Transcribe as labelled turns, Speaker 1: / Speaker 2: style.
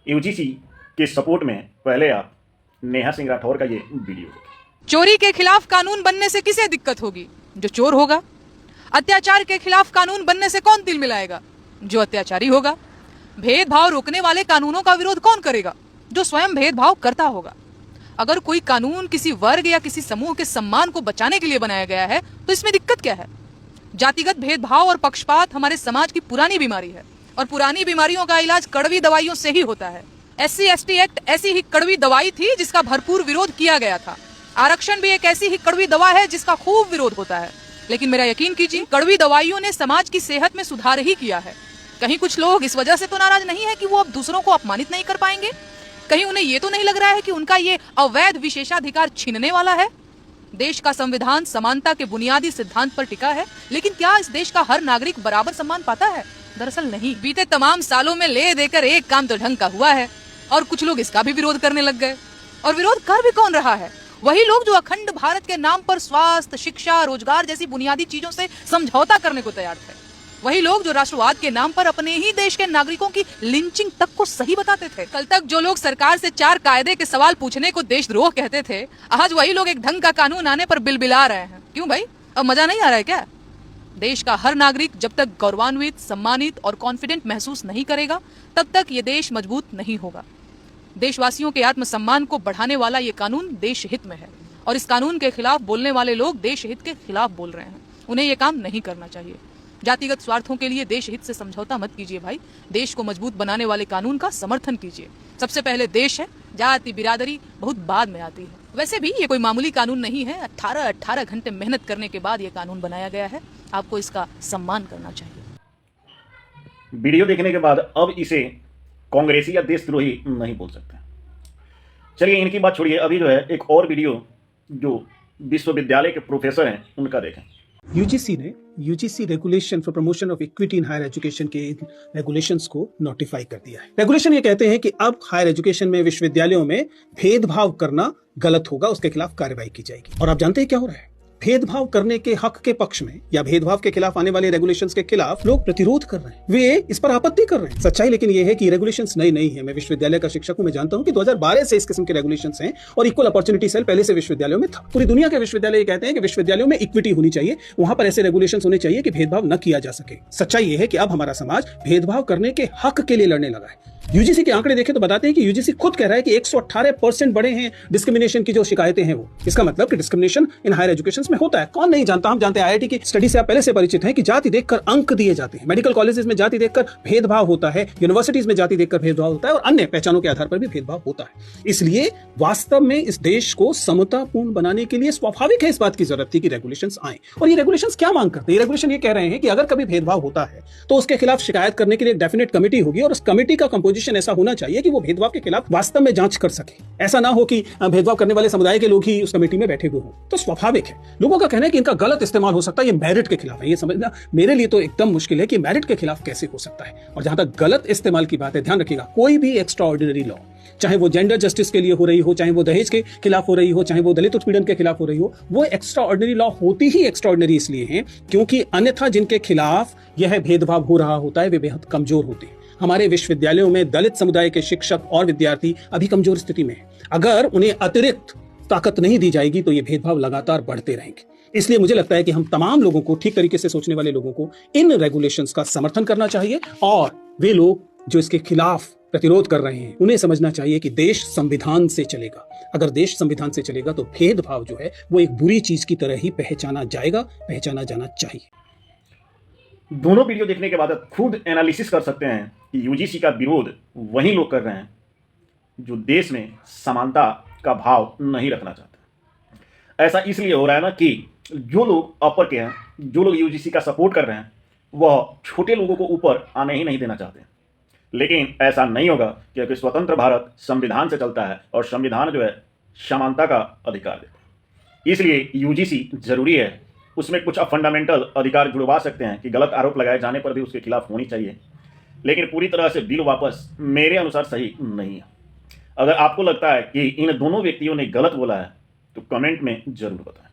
Speaker 1: UGC के support में पहले आप नेहा सिंह राठौर का ये वीडियो देखें।
Speaker 2: चोरी के खिलाफ कानून बनने से किसे दिक्कत होगी? जो चोर होगा। अत्याचार के खिलाफ कानून बनने से कौन दिल मिलाएगा? जो अत्याचारी होगा। भेदभाव रोकने वाले कानूनों का विरोध कौन करेगा? जो स्वयं भेदभाव करता होगा। अगर कोई कानून किसी वर्ग या किसी समूह के सम्मान को बचाने के लिए बनाया गया है तो इसमें दिक्कत क्या है? जातिगत भेदभाव और पक्षपात हमारे समाज की पुरानी बीमारी है और पुरानी बीमारियों का इलाज कड़वी दवाइयों से ही होता है। SC/ST एक्ट ऐसी ही कड़वी दवाई थी जिसका भरपूर विरोध किया गया था। आरक्षण भी एक ऐसी ही कड़वी दवा है जिसका खूब विरोध होता है, लेकिन मेरा यकीन कीजिए कड़वी दवाइयों ने समाज की सेहत में सुधार ही किया है। कहीं कुछ लोग इस वजह से तो नाराज नहीं है कि वो अब दूसरों को अपमानित नहीं कर पाएंगे? कहीं उन्हें ये तो नहीं लग रहा है कि उनका ये अवैध विशेषाधिकार छीनने वाला है? देश का संविधान समानता के बुनियादी सिद्धांत पर टिका है, लेकिन क्या इस देश का हर नागरिक बराबर सम्मान पाता है? दरअसल नहीं। बीते तमाम सालों में ले देकर एक काम तो ढंग का हुआ है और कुछ लोग इसका भी विरोध करने लग गए। और विरोध कर भी कौन रहा है? वही लोग जो अखंड भारत के नाम पर स्वास्थ्य, शिक्षा, रोजगार जैसी बुनियादी चीजों से समझौता करने को तैयार थे। वही लोग जो राष्ट्रवाद के नाम पर अपने ही देश के नागरिकों की लिंचिंग तक को सही बताते थे। कल तक जो लोग सरकार से 4 कायदे के सवाल पूछने को देशद्रोह कहते थे, आज वही लोग एक ढंग का कानून आने पर बिलबिला रहे हैं। क्यों भाई, अब मजा नहीं आ रहा है क्या? देश का हर नागरिक जब तक गौरवान्वित, सम्मानित और कॉन्फिडेंट महसूस नहीं करेगा, तब तक ये देश मजबूत नहीं होगा। देशवासियों के आत्मसम्मान को बढ़ाने वाला ये कानून देश हित में है और इस कानून के खिलाफ बोलने वाले लोग देश हित के खिलाफ बोल रहे हैं। उन्हें ये काम नहीं करना चाहिए। जातिगत स्वार्थों के लिए देश हित से समझौता मत कीजिए भाई। देश को मजबूत बनाने वाले कानून का समर्थन कीजिए। सबसे पहले देश है, जाति बिरादरी बहुत बाद में आती है। वैसे भी ये कोई मामूली कानून नहीं है। 18 घंटे मेहनत करने के बाद ये कानून बनाया गया है। आपको इसका सम्मान करना चाहिए।
Speaker 1: वीडियो देखने के बाद अब इसे कांग्रेसी या देशद्रोही नहीं बोल सकते। चलिए इनकी बात छोड़िए, अभी जो है एक और वीडियो जो विश्वविद्यालय के प्रोफेसर हैं उनका देखें।
Speaker 3: यूजीसी ने UGC regulation for promotion of equity in higher education के रेगुलेशंस को नोटिफाई कर दिया है। रेगुलेशन ये कहते हैं कि अब हायर एजुकेशन में, विश्वविद्यालयों में भेदभाव करना गलत होगा, उसके खिलाफ कार्रवाई की जाएगी। और आप जानते हैं क्या हो रहा है? भेदभाव करने के हक के पक्ष में या भेदभाव के खिलाफ आने वाले रेगुलेशंस के खिलाफ लोग प्रतिरोध कर रहे हैं, वे इस पर आपत्ति कर रहे हैं। सच्चाई लेकिन यह है कि रेगुलेशंस नई नहीं है। मैं विश्वविद्यालय का शिक्षक हूं, मैं जानता हूं कि 2012 से इस किस्म के रेगुलेशंस हैं और इक्वल अपॉर्चुनिटी सेल पहले से विश्वविद्यालयों में था। पूरी दुनिया के विश्वविद्यालय कहते हैं कि विश्वविद्यालयों में इक्विटी होनी चाहिए, वहां पर ऐसे रेगुलेशंस होने चाहिए कि भेदभाव न किया जा सके। सच्चाई यह है कि अब हमारा समाज भेदभाव करने के हक के लिए लड़ने लगा है। यूजीसी के आंकड़े देखें तो बताते हैं कि यूजीसी खुद कह रहा है कि 118% बढ़े हैं डिस्क्रिमिनेशन की जो शिकायतें हैं वो। इसका मतलब कि डिस्क्रिमिनेशन इन हायर एजुकेशन में होता है। कौन नहीं जानता? हम जानते हैं, IIT की स्टडी से आप पहले से परिचित हैं कि जाति देखकर अंक दिए जाते हैं। मेडिकल कॉलेजेस में जाति देखकर भेदभाव होता है, यूनिवर्सिटीज में जाति देखकर भेदभाव होता है और अन्य पहचानों के आधार पर भी भेदभाव होता है। इसलिए वास्तव में इस देश को समतापूर्ण बनाने के लिए स्वाभाविक है इस बात की जरूरत थी कि रेगुलेशंस आए। और ये रेगुलेशंस क्या मांग करते हैं? रेगुलेशन ये कह रहे हैं कि अगर कभी भेदभाव होता है तो उसके खिलाफ शिकायत करने के लिए एक डेफिनेट कमेटी होगी और उस कमेटी का कंपोजिशन ऐसा होना चाहिए कि वो भेदभाव के खिलाफ वास्तव में जांच कर सके। ऐसा ना हो कि भेदभाव करने वाले समुदाय के लोग ही उस कमेटी में बैठे हुए हों। तो स्वाभाविक है, लोगों का कहना है कि इनका गलत इस्तेमाल हो सकता है, ये मेरिट के खिलाफ है। ये समझना मेरे लिए तो एकदम मुश्किल है कि मेरिट के खिलाफ कैसे हो सकता है। और जहां तक गलत इस्तेमाल की बात है, ध्यान रखिएगा, कोई भी एक्स्ट्रा ऑर्डिनरी लॉ, चाहे वो जेंडर जस्टिस के लिए हो रही हो, चाहे वो दहेज के खिलाफ हो रही हो, चाहे वो दलित उत्पीड़न के खिलाफ हो रही हो, वो एक्स्ट्रा ऑर्डिनरी लॉ होती ही एक्स्ट्रा ऑर्डिनरी इसलिए है क्योंकि अन्यथा जिनके खिलाफ यह भेदभाव हो रहा होता है वे बेहद कमजोर होते हैं। हमारे विश्वविद्यालयों में दलित समुदाय के शिक्षक और विद्यार्थी अभी कमजोर स्थिति में हैं। अगर उन्हें अतिरिक्त ताकत नहीं दी जाएगी तो ये भेदभाव लगातार बढ़ते रहेंगे। इसलिए मुझे लगता है कि हम तमाम लोगों को, ठीक तरीके से सोचने वाले लोगों को, इन रेगुलेशंस का समर्थन करना चाहिए और वे लोग जो इसके खिलाफ प्रतिरोध कर रहे हैं उन्हें समझना चाहिए कि देश संविधान से चलेगा। अगर देश संविधान से चलेगा तो भेदभाव जो है वो एक बुरी चीज की तरह ही पहचाना जाएगा, पहचाना जाना चाहिए।
Speaker 1: दोनों वीडियो देखने के बाद खुद एनालिसिस कर सकते हैं कि यूजीसी का विरोध वही लोग कर रहे हैं जो देश में समानता का भाव नहीं रखना चाहते। ऐसा इसलिए हो रहा है ना कि जो लोग अपर के हैं, जो लोग यूजीसी का सपोर्ट कर रहे हैं, वह छोटे लोगों को ऊपर आने ही नहीं देना चाहते। लेकिन ऐसा नहीं होगा क्योंकि स्वतंत्र भारत संविधान से चलता है और संविधान जो है समानता का अधिकार देता है। इसलिए यूजीसी जरूरी है, उसमें कुछ फंडामेंटल अधिकार जुड़वा सकते हैं कि गलत आरोप लगाए जाने पर भी उसके खिलाफ होनी चाहिए, लेकिन पूरी तरह से बिल वापस मेरे अनुसार सही नहीं है। अगर आपको लगता है कि इन दोनों व्यक्तियों ने गलत बोला है तो कमेंट में जरूर बताएं।